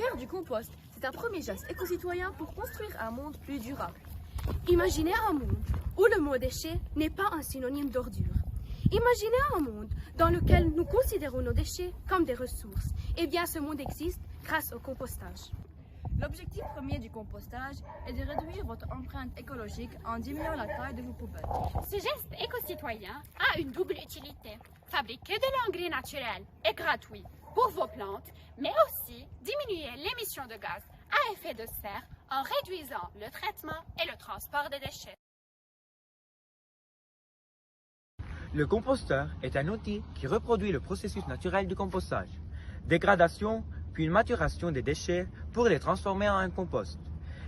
Faire du compost, c'est un premier geste éco-citoyen pour construire un monde plus durable. Imaginez un monde où le mot déchet n'est pas un synonyme d'ordure. Imaginez un monde dans lequel nous considérons nos déchets comme des ressources. Eh bien, ce monde existe grâce au compostage. L'objectif premier du compostage est de réduire votre empreinte écologique en diminuant la taille de vos poubelles. Ce geste éco-citoyen a une double utilité. Fabriquer de l'engrais naturel est gratuit pour vos plantes, mais aussi diminuer l'émission de gaz à effet de serre en réduisant le traitement et le transport des déchets. Le composteur est un outil qui reproduit le processus naturel du compostage. Dégradation, puis une maturation des déchets pour les transformer en un compost.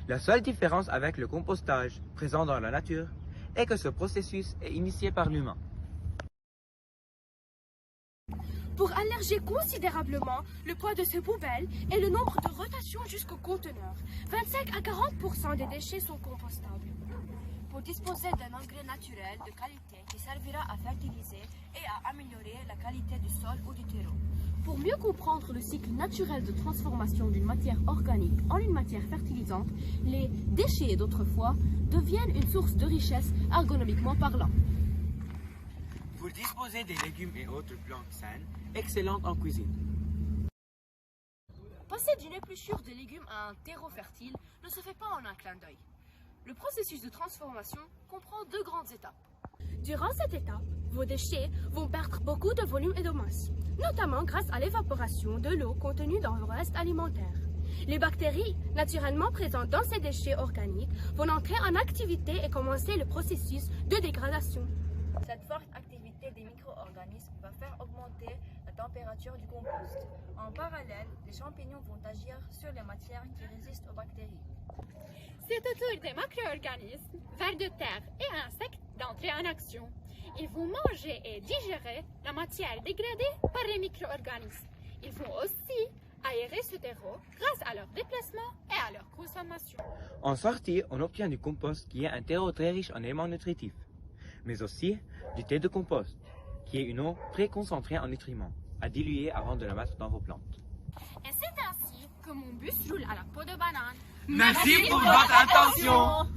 La seule différence avec le compostage présent dans la nature est que ce processus est initié par l'humain. Pour alléger considérablement le poids de ces poubelles et le nombre de rotations jusqu'au conteneur, 25 à 40% des déchets sont compostables. Pour disposer d'un engrais naturel de qualité qui servira à fertiliser et à améliorer la qualité du sol ou du terreau. Pour mieux comprendre le cycle naturel de transformation d'une matière organique en une matière fertilisante, les déchets d'autrefois deviennent une source de richesse ergonomiquement parlant. Pour disposer des légumes et autres plantes saines, excellentes en cuisine. Passer d'une épluchure de légumes à un terreau fertile ne se fait pas en un clin d'œil. Le processus de transformation comprend deux grandes étapes. Durant cette étape, vos déchets vont perdre beaucoup de volume et de masse, notamment grâce à l'évaporation de l'eau contenue dans vos restes alimentaires. Les bactéries, naturellement présentes dans ces déchets organiques, vont entrer en activité et commencer le processus de dégradation. Cette forte activité des micro-organismes va faire augmenter la température du compost. En parallèle, les champignons vont agir sur les matières qui résistent aux bactéries. C'est au tour des macro-organismes, vers de terre et insectes d'entrer en action. Ils vont manger et digérer la matière dégradée par les micro-organismes. Ils vont aussi aérer ce terreau grâce à leur déplacement et à leur consommation. En sortie, on obtient du compost qui est un terreau très riche en éléments nutritifs, mais aussi du thé de compost, qui est une eau très concentrée en nutriments, à diluer avant de la mettre dans vos plantes. Et c'est ainsi que mon bus roule à la peau de banane. Merci pour votre attention.